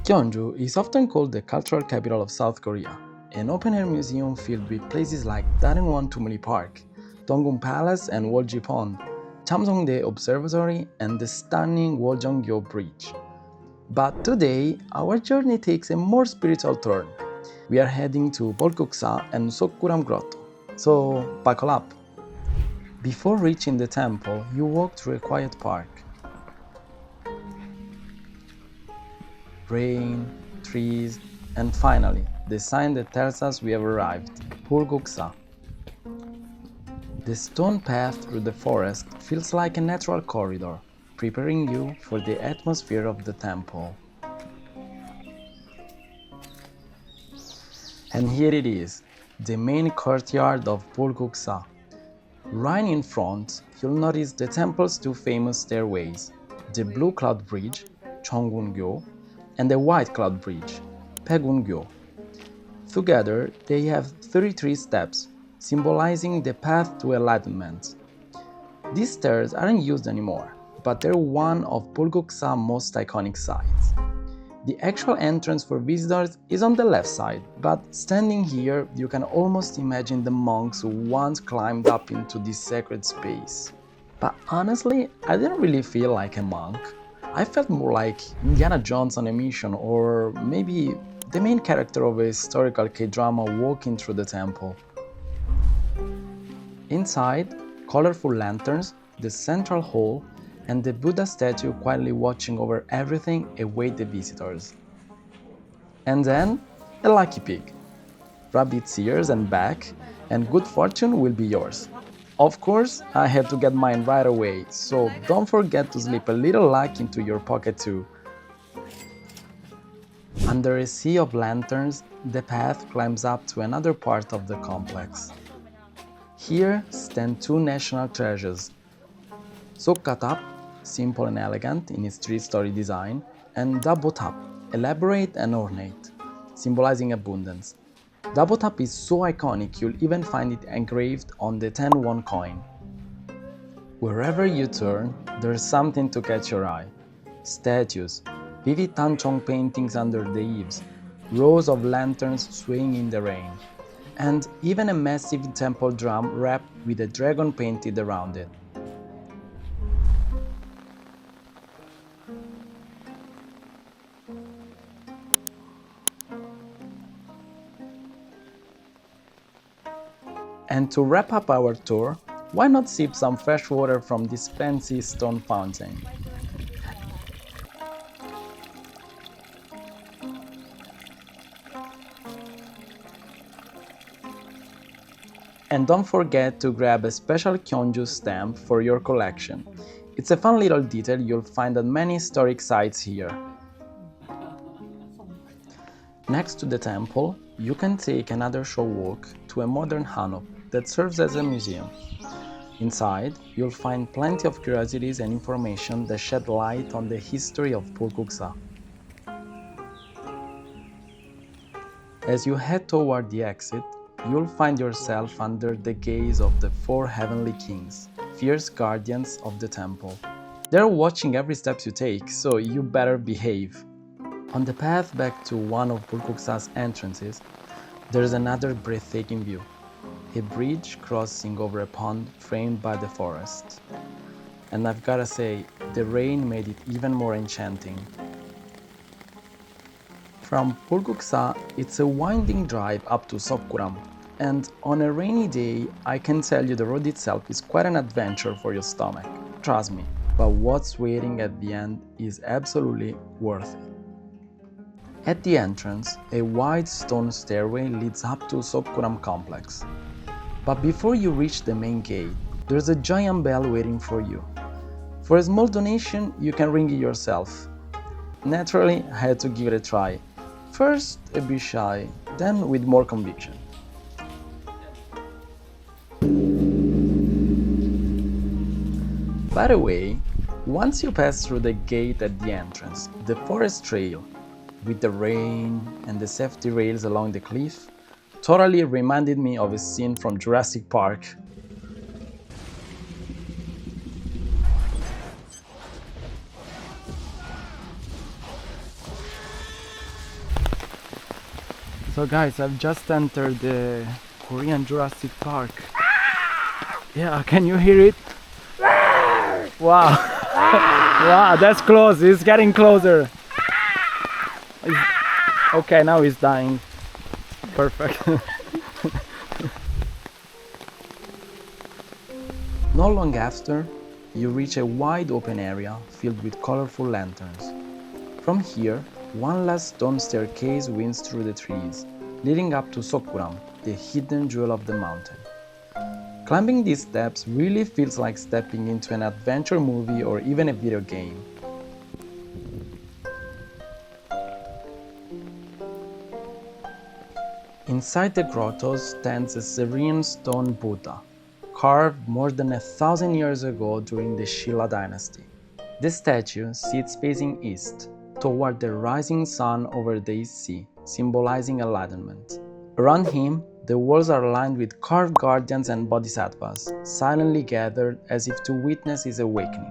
Gyeongju is often called the cultural capital of South Korea, an open-air museum filled with places like Dareungwon Tumuli Park, Donggun Palace and Wolji Pond, Chamsongdae Observatory and the stunning Woljongyo Bridge. But today, our journey takes a more spiritual turn. We are heading to Bulguksa and Seokguram Grotto, so buckle up. Before reaching the temple, you walk through a quiet park. Rain, trees, and finally, the sign that tells us we have arrived, Bulguksa. The stone path through the forest feels like a natural corridor, preparing you for the atmosphere of the temple. And here it is, the main courtyard of Bulguksa. Right in front, you'll notice the temple's two famous stairways, the Blue Cloud Bridge, Cheonggungyo, and the White Cloud Bridge, Paegungyo. Together, they have 33 steps, symbolizing the path to enlightenment. These stairs aren't used anymore, but they're one of Bulguksa's most iconic sites. The actual entrance for visitors is on the left side, but standing here, you can almost imagine the monks who once climbed up into this sacred space. But honestly, I didn't really feel like a monk. I felt more like Indiana Jones on a mission, or maybe the main character of a historical K-drama walking through the temple. Inside, colorful lanterns, the central hall, and the Buddha statue quietly watching over everything await the visitors. And then, a lucky pig. Rub its ears and back, and good fortune will be yours. Of course, I had to get mine right away, so don't forget to slip a little luck into your pocket too. Under a sea of lanterns, the path climbs up to another part of the complex. Here stand two national treasures, Seokgatap, simple and elegant in its three-story design, and Dabotap, elaborate and ornate, symbolizing abundance. Dabotap is so iconic you'll even find it engraved on the 10-won coin. Wherever you turn, there's something to catch your eye. Statues, vivid tanchong paintings under the eaves, rows of lanterns swaying in the rain, and even a massive temple drum wrapped with a dragon painted around it. And to wrap up our tour, why not sip some fresh water from this fancy stone fountain? And don't forget to grab a special Gyeongju stamp for your collection. It's a fun little detail you'll find at many historic sites here. Next to the temple, you can take another short walk to a modern Hanok that serves as a museum. Inside, you'll find plenty of curiosities and information that shed light on the history of Bulguksa. As you head toward the exit, you'll find yourself under the gaze of the four heavenly kings, fierce guardians of the temple. They're watching every step you take, so you better behave. On the path back to one of Bulguksa's entrances, there's another breathtaking view. A bridge crossing over a pond framed by the forest. And I've gotta say, the rain made it even more enchanting. From Bulguksa, it's a winding drive up to Seokguram, and on a rainy day, I can tell you the road itself is quite an adventure for your stomach. Trust me, but what's waiting at the end is absolutely worth it. At the entrance, a wide stone stairway leads up to Seokguram complex. But before you reach the main gate, there's a giant bell waiting for you. For a small donation, you can ring it yourself. Naturally, I had to give it a try. First a bit shy, then with more conviction. By the way, once you pass through the gate at the entrance, the forest trail, with the rain and the safety rails along the cliff, totally reminded me of a scene from Jurassic Park. So guys, I've just entered the Korean Jurassic Park. Yeah, can you hear it? Wow. Wow, that's close. It's getting closer. Okay, now he's dying. Perfect. Not long after, you reach a wide open area filled with colorful lanterns. From here, one last stone staircase winds through the trees, leading up to Seokguram, the hidden jewel of the mountain. Climbing these steps really feels like stepping into an adventure movie or even a video game. Inside the grottos stands a serene stone Buddha, carved more than 1,000 years ago during the Shilla dynasty. The statue sits facing east, toward the rising sun over the East Sea, symbolizing enlightenment. Around him, the walls are lined with carved guardians and bodhisattvas, silently gathered as if to witness his awakening.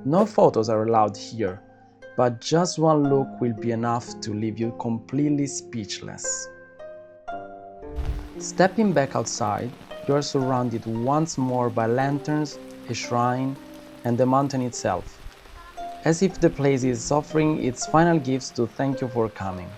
No photos are allowed here, but just one look will be enough to leave you completely speechless. Stepping back outside, you are surrounded once more by lanterns, a shrine, and the mountain itself, as if the place is offering its final gifts to thank you for coming.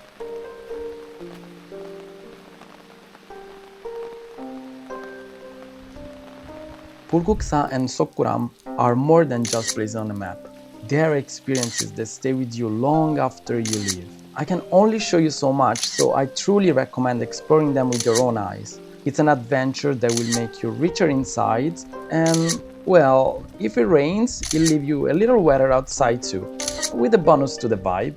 Bulguksa and Seokguram are more than just places on a map. They are experiences that stay with you long after you leave. I can only show you so much, so I truly recommend exploring them with your own eyes. It's an adventure that will make you richer inside, and, well, if it rains, it'll leave you a little wetter outside too, with a bonus to the vibe.